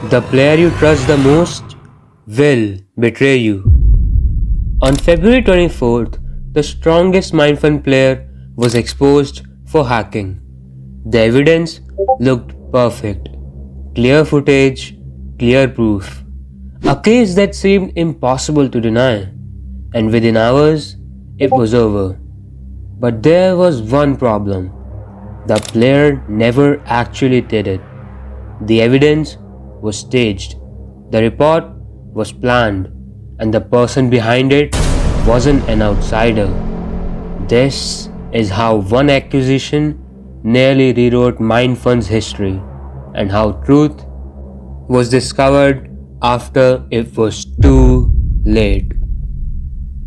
The player you trust the most will betray you. On February 24th, the strongest Minefun player was exposed for hacking. The evidence looked perfect. Clear footage, clear proof. A case that seemed impossible to deny. And within hours, it was over. But there was one problem. The player never actually did it. The evidence was staged. The report was planned. And the person behind it wasn't an outsider. This is how one accusation nearly rewrote Minefun's history, and how truth was discovered after it was too late.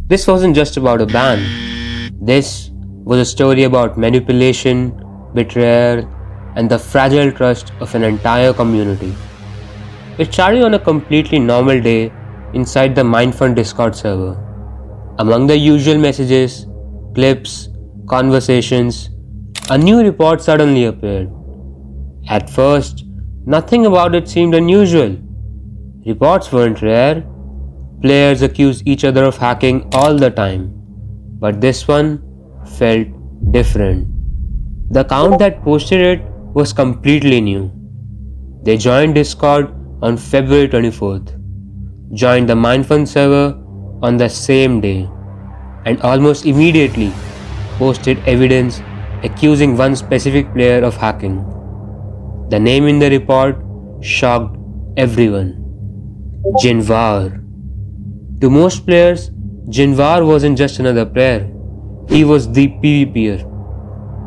This wasn't just about a ban. This was a story about manipulation, betrayal, and the fragile trust of an entire community. It started on a completely normal day inside the Minefun Discord server. Among the usual messages, clips, conversations, a new report suddenly appeared. At first, nothing about it seemed unusual. Reports weren't rare. Players accused each other of hacking all the time. But this one felt different. The account that posted it was completely new. They joined Discord on February 24th, joined the Minefun server on the same day, and almost immediately posted evidence accusing one specific player of hacking. The name in the report shocked everyone. Jinvaor. To most players, Jinvaor wasn't just another player. He was the PvPer.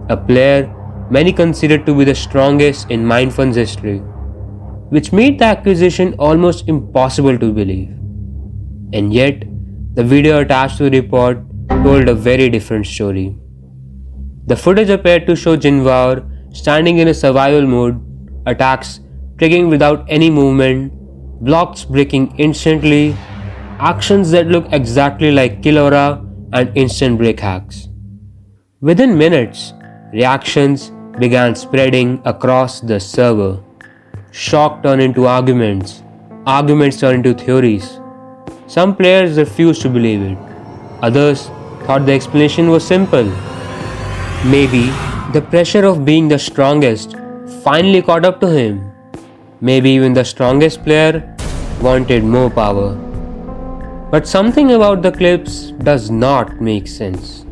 A player many considered to be the strongest in Minefun's history, which made the accusation almost impossible to believe. And yet, the video attached to the report told a very different story. The footage appeared to show Jinvaor standing in a survival mode, attacks triggering without any movement, blocks breaking instantly, actions that look exactly like kill aura and instant break hacks. Within minutes, reactions began spreading across the server. Shock turned into arguments, arguments turned into theories. Some players refused to believe it. Others thought the explanation was simple. Maybe the pressure of being the strongest finally caught up to him. Maybe even the strongest player wanted more power. But something about the clips does not make sense.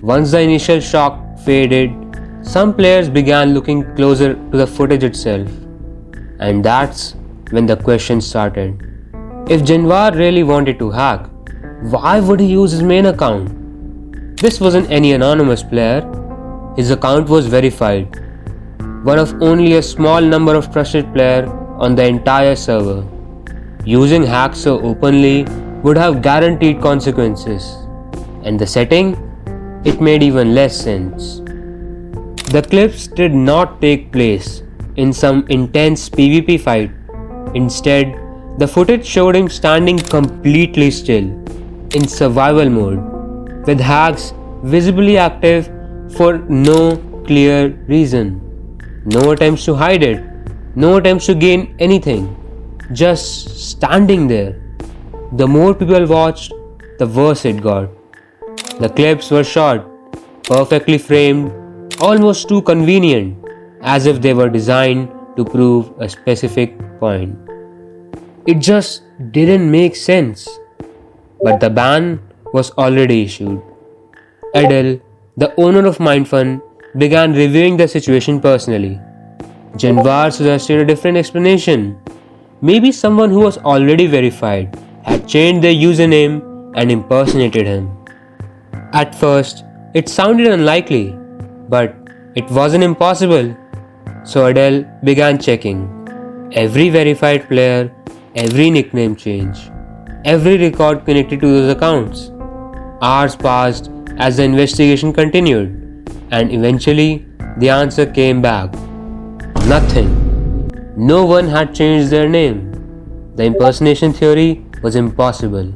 Once the initial shock faded, some players began looking closer to the footage itself. And that's when the question started. If Jinvaor really wanted to hack, why would he use his main account? This wasn't any anonymous player. His account was verified. One of only a small number of trusted players on the entire server. Using hacks so openly would have guaranteed consequences. And the setting? It made even less sense. The clips did not take place in some intense PvP fight. Instead, the footage showed him standing completely still, in survival mode, with hacks visibly active for no clear reason. No attempts to hide it, no attempts to gain anything, just standing there. The more people watched, the worse it got. The clips were short, perfectly framed, almost too convenient, as if they were designed to prove a specific point. It just didn't make sense. But the ban was already issued. Adele, the owner of Minefun, began reviewing the situation personally. Jinvaor suggested a different explanation. Maybe someone who was already verified had changed their username and impersonated him. At first, it sounded unlikely, but it wasn't impossible. So Adele began checking. Every verified player, every nickname change, every record connected to those accounts. Hours passed as the investigation continued, and eventually the answer came back. Nothing. No one had changed their name. The impersonation theory was impossible.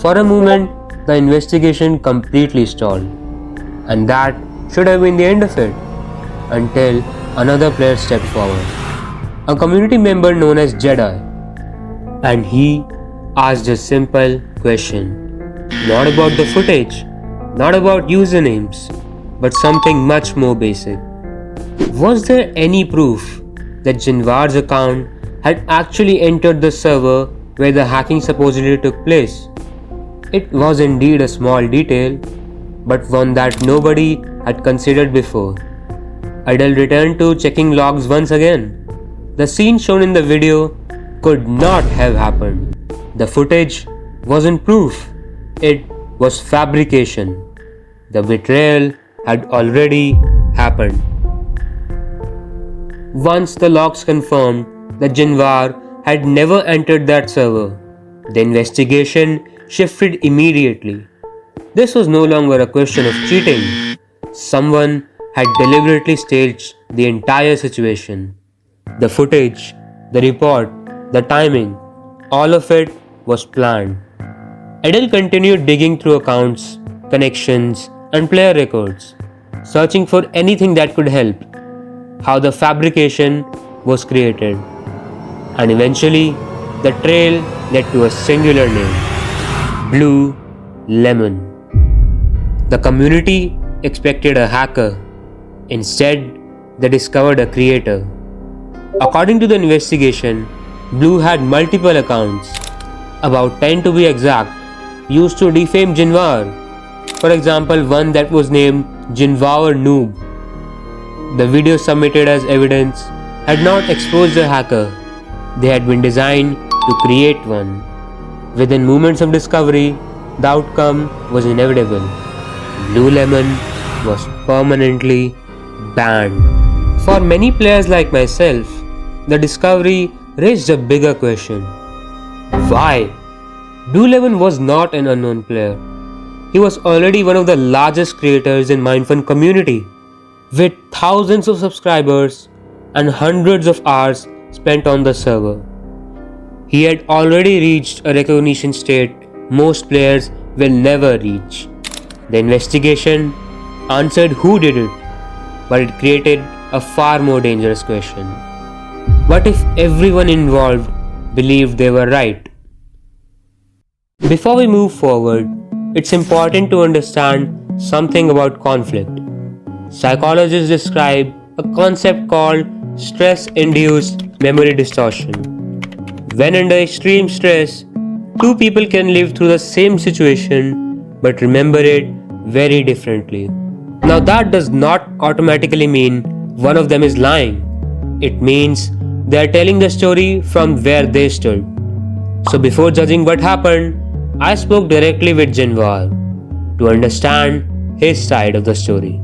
For a moment, the investigation completely stalled, and that should have been the end of it, until another player stepped forward. a community member known as Jedi, and he asked a simple question. Not about the footage, not about usernames, but something much more basic. Was there any proof that Jinvaor's account had actually entered the server where the hacking supposedly took place? It was indeed a small detail, but one that nobody had considered before. Idle returned to checking logs once again. The scene shown in the video could not have happened. The footage wasn't proof, it was fabrication. The betrayal had already happened. Once the logs confirmed that Jinvaor had never entered that server, the investigation shifted immediately. This was no longer a question of cheating. Someone had deliberately staged the entire situation. The footage, the report, the timing, all of it was planned. Adele continued digging through accounts, connections, and player records, searching for anything that could help. How the fabrication was created. And eventually, the trail led to a singular name: BlueLemon. The community expected a hacker. Instead, they discovered a creator. According to the investigation, Blue had multiple accounts, about 10 to be exact, used to defame Jinvaor. For example, one that was named Jinvaor Noob. The videos submitted as evidence had not exposed the hacker. They had been designed to create one. Within moments of discovery, the outcome was inevitable. BlueLemon was permanently banned. For many players like myself, the discovery raised a bigger question. Why? BlueLemon was not an unknown player. He was already one of the largest creators in Minefun community, with thousands of subscribers and hundreds of hours spent on the server. He had already reached a recognition state most players will never reach. The investigation answered who did it, but it created a far more dangerous question. What if everyone involved believed they were right? Before we move forward, it's important to understand something about conflict. Psychologists describe a concept called stress-induced memory distortion. When under extreme stress, two people can live through the same situation but remember it very differently. Now that does not automatically mean one of them is lying. It means they are telling the story from where they stood. So before judging what happened, I spoke directly with Jinvaor to understand his side of the story.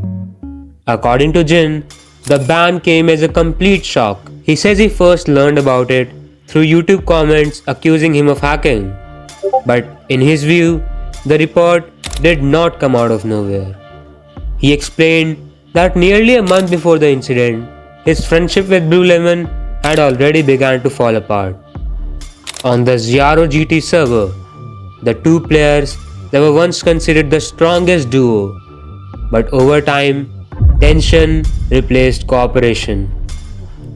According to Jin, the ban came as a complete shock. He says he first learned about it through YouTube comments accusing him of hacking. But in his view, the report did not come out of nowhere. He explained that nearly a month before the incident, his friendship with BlueLemon had already begun to fall apart. On the jjjjj server, the two players that were once considered the strongest duo, but over time, tension replaced cooperation.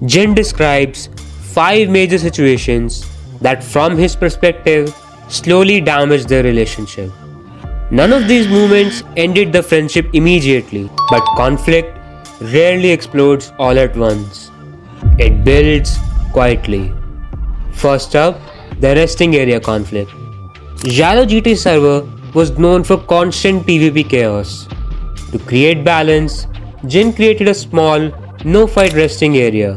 Jin describes 5 major situations that from his perspective slowly damaged their relationship. None of these movements ended the friendship immediately, but conflict rarely explodes all at once. It builds quietly. First up, the resting area conflict. jjjjj server was known for constant PvP chaos. To create balance, Jin created a small, no-fight resting area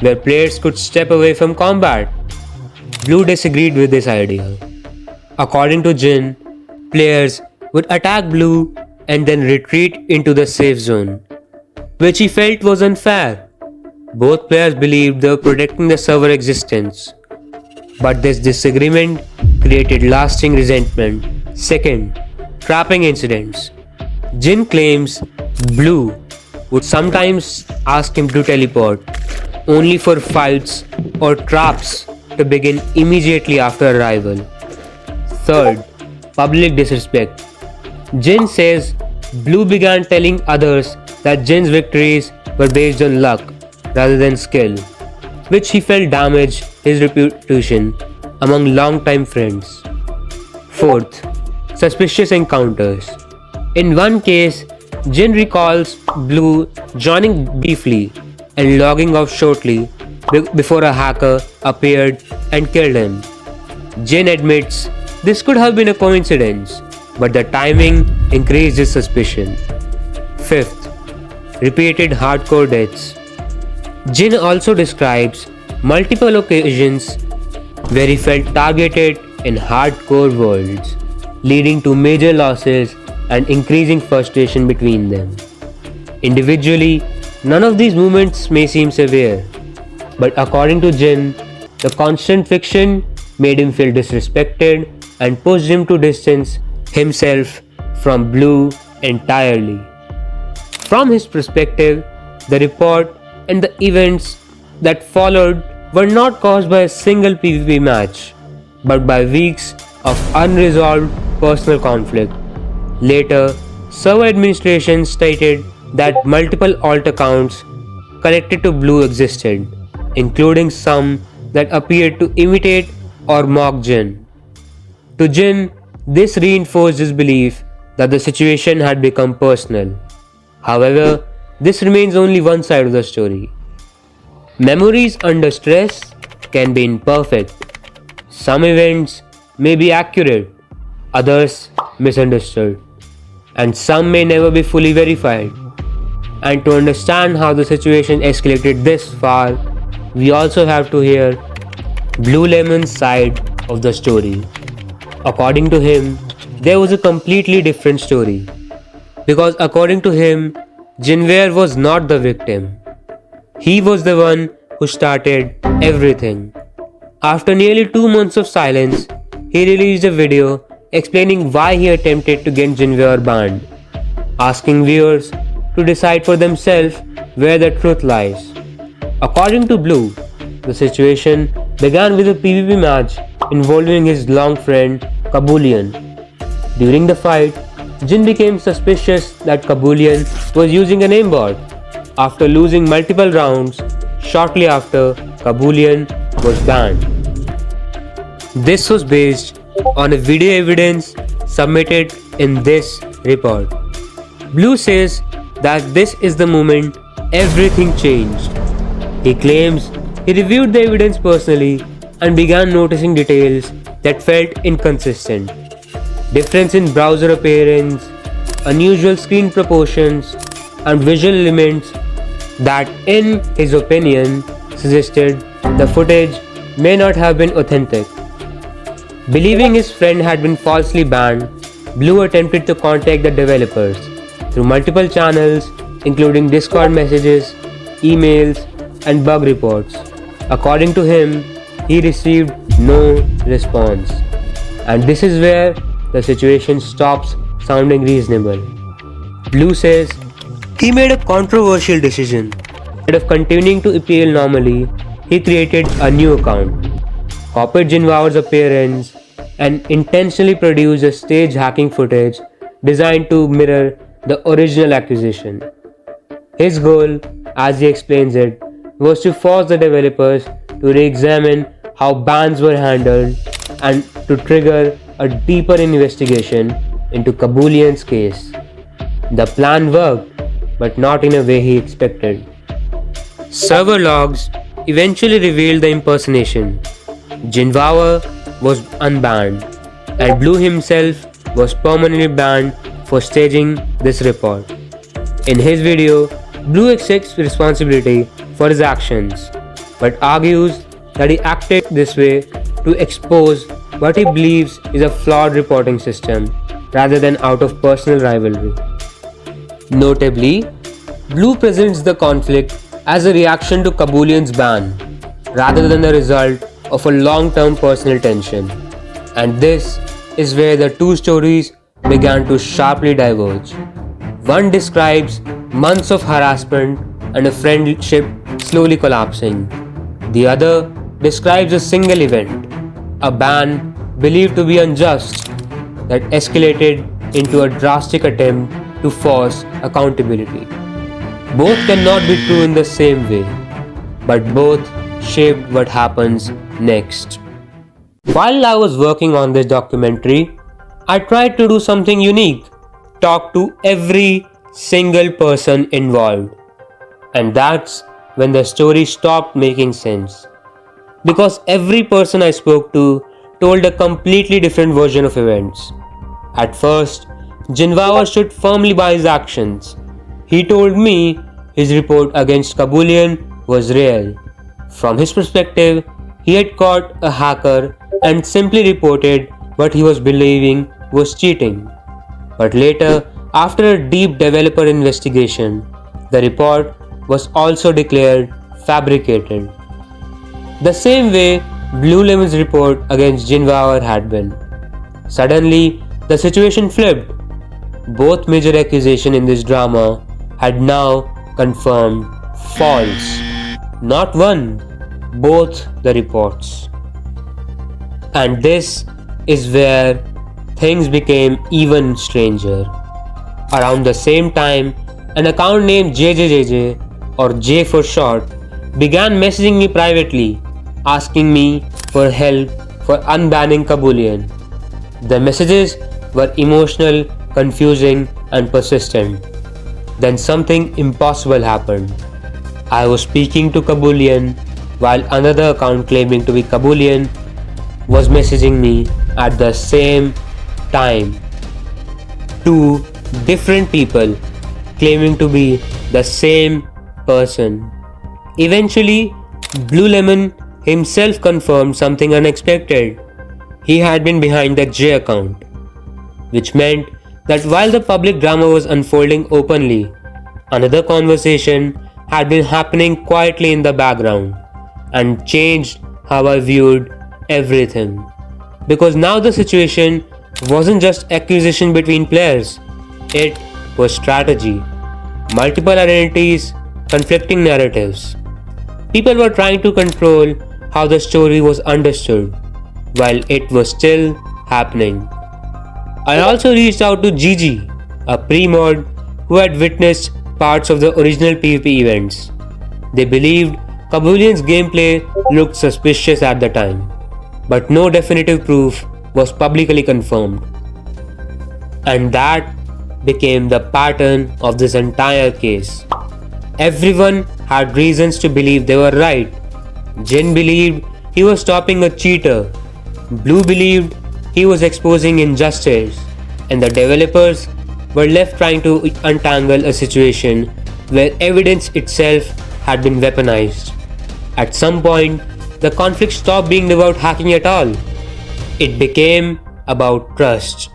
where players could step away from combat. Blue disagreed with this idea. According to Jin, players would attack Blue and then retreat into the safe zone, which he felt was unfair. Both players believed they were protecting the server existence. But this disagreement created lasting resentment. Second, trapping incidents. Jin claims Blue would sometimes ask him to teleport, only for fights or traps to begin immediately after arrival. Third, public disrespect. Jin says Blue began telling others that Jin's victories were based on luck rather than skill. which he felt damaged his reputation among longtime friends. Fourth, suspicious encounters. In one case, Jin recalls Blue joining briefly and logging off shortly before a hacker appeared and killed him. Jin admits this could have been a coincidence, but the timing increased his suspicion. Fifth, repeated hardcore deaths. Jin also describes multiple occasions where he felt targeted in hardcore worlds, leading to major losses and increasing frustration between them. Individually, none of these moments may seem severe, but according to Jin, the constant friction made him feel disrespected and pushed him to distance himself from Blue entirely. From his perspective, the report and the events that followed were not caused by a single PvP match, but by weeks of unresolved personal conflict. Later, server administration stated that multiple alt accounts connected to Blue existed, including some that appeared to imitate or mock Jin. To Jin, this reinforced his belief that the situation had become personal. However, this remains only one side of the story. Memories under stress can be imperfect. Some events may be accurate, others misunderstood, and some may never be fully verified. And to understand how the situation escalated this far, we also have to hear BlueLemon's side of the story. According to him, there was a completely different story. Because according to him, Jinvaor was not the victim. He was the one who started everything. After nearly 2 months of silence, he released a video explaining why he attempted to get Jinvaor banned, asking viewers to decide for themselves where the truth lies. According to Blue, the situation began with a PvP match involving his long friend Kabulion. During the fight, Jin became suspicious that Kabulion was using a aimbot. After losing multiple rounds, shortly after, Kabulion was banned. This was based on a video evidence submitted in this report. Blue says that this is the moment everything changed. He claims he reviewed the evidence personally and began noticing details that felt inconsistent. Difference in browser appearance, unusual screen proportions, and visual elements that, in his opinion, suggested the footage may not have been authentic. Believing his friend had been falsely banned, Blue attempted to contact the developers through multiple channels, including Discord messages, emails, and bug reports. According to him, he received no response. And this is where the situation stops sounding reasonable. Blue says he made a controversial decision. Instead of continuing to appeal normally, he created a new account, copied Jinvaor's appearance, and intentionally produced a stage hacking footage designed to mirror the original accusation. His goal, as he explains it, was to force the developers to re-examine how bans were handled and to trigger a deeper investigation into Kabulion's case. The plan worked, but not in a way he expected. Server logs eventually revealed the impersonation. Jinvaor was unbanned, and Blue himself was permanently banned for staging this report. In his video, Blue accepts responsibility for his actions, but argues that he acted this way to expose what he believes is a flawed reporting system rather than out of personal rivalry. Notably, Blue presents the conflict as a reaction to Kabulion's ban rather than the result of a long-term personal tension. And this is where the two stories began to sharply diverge. One describes months of harassment and a friendship slowly collapsing. The other describes a single event, a ban believed to be unjust, that escalated into a drastic attempt to force accountability. Both cannot be true in the same way, but both shaped what happens next. While I was working on this documentary, I tried to do something unique, talk to every single person involved. And that's when the story stopped making sense. Because every person I spoke to told a completely different version of events. At first, Jinvaor stood firmly by his actions. He told me his report against Kabulion was real. From his perspective, he had caught a hacker and simply reported what he was believing was cheating. But later, after a deep developer investigation, the report was also declared fabricated. The same way BlueLemon's report against Jinvaor had been. Suddenly, the situation flipped. Both major accusations in this drama had now confirmed false. Not one, both the reports. And this is where things became even stranger. Around the same time, an account named jjjj, or J for short, began messaging me privately, asking me for help for unbanning Kabulion. The messages were emotional, confusing, and persistent. Then something impossible happened. I was speaking to Kabulion while another account claiming to be Kabulion was messaging me at the same time. Two different people claiming to be the same person. Eventually, BlueLemon himself confirmed something unexpected. He had been behind the J account, which meant that while the public drama was unfolding openly, another conversation had been happening quietly in the background and changed how I viewed everything. Because now the situation wasn't just accusation between players, it was strategy, multiple identities, conflicting narratives. People were trying to control how the story was understood while it was still happening. I also reached out to Gigi, a pre-mod who had witnessed parts of the original PvP events. They believed Kabulion's gameplay looked suspicious at the time, but no definitive proof was publicly confirmed. And that became the pattern of this entire case. Everyone had reasons to believe they were right. Jin believed he was stopping a cheater. Blue believed he was exposing injustice. And the developers were left trying to untangle a situation where evidence itself had been weaponized. At some point, the conflict stopped being about hacking at all. It became about trust.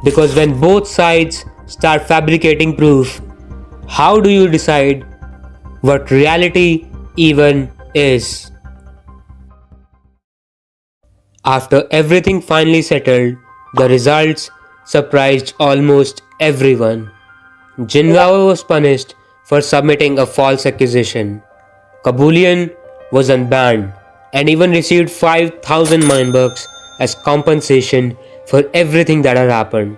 Because when both sides start fabricating proof, how do you decide what reality even is? After everything finally settled, the results surprised almost everyone. Jinvaor was punished for submitting a false accusation. Kabulion was unbanned and even received 5,000 minebucks as compensation for everything that had happened.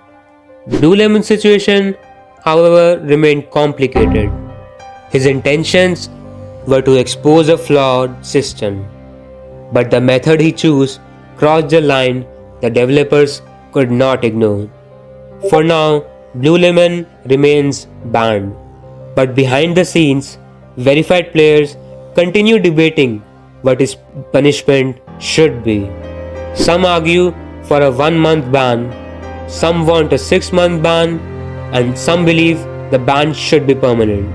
BlueLemon's situation, however, remained complicated. His intentions were to expose a flawed system, but the method he chose crossed a line the developers could not ignore. For now, BlueLemon remains banned, but behind the scenes, verified players continue debating what his punishment should be. Some argue for a 1-month ban, some want a 6-month ban, and some believe the ban should be permanent.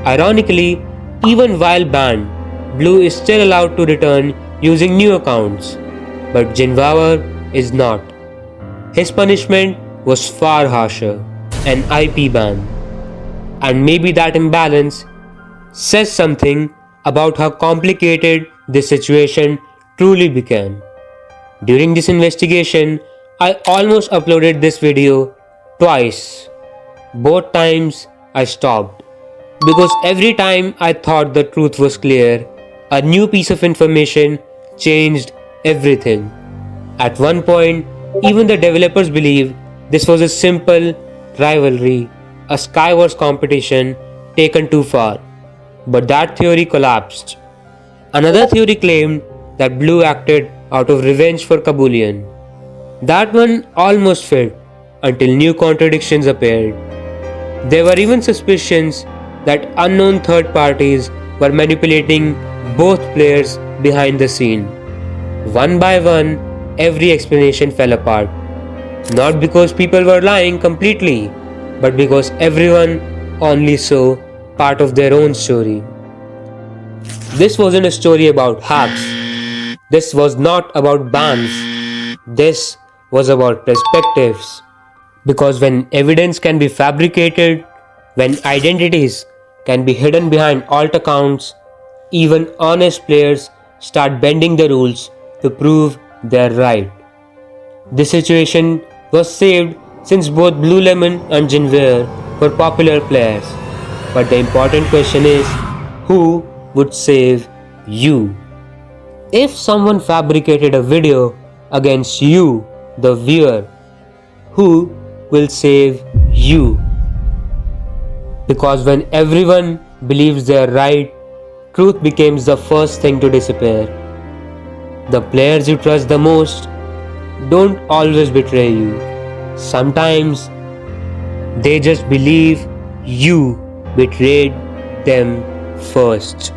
Ironically, even while banned, Blue is still allowed to return using new accounts, but Jinvaor is not. His punishment was far harsher, an IP ban. And maybe that imbalance says something about how complicated this situation truly became. During this investigation, I almost uploaded this video twice. Both times I stopped. Because every time I thought the truth was clear, a new piece of information changed everything. At one point, even the developers believed this was a simple rivalry, a Skywars competition taken too far. But that theory collapsed. Another theory claimed that Blue acted out of revenge for Kabulion. That one almost fit until new contradictions appeared. There were even suspicions that unknown third parties were manipulating both players behind the scene. One by one, every explanation fell apart. Not because people were lying completely, but because everyone only saw part of their own story. This wasn't a story about hacks. This was not about bans. This was about perspectives. Because when evidence can be fabricated, when identities can be hidden behind alt accounts, even honest players start bending the rules to prove they're right. This situation was saved since both BlueLemon and Jinvaor were popular players. But the important question is, who would save you? If someone fabricated a video against you, the viewer, who will save you? Because when everyone believes they are right, truth becomes the first thing to disappear. The players you trust the most don't always betray you. Sometimes they just believe you betrayed them first.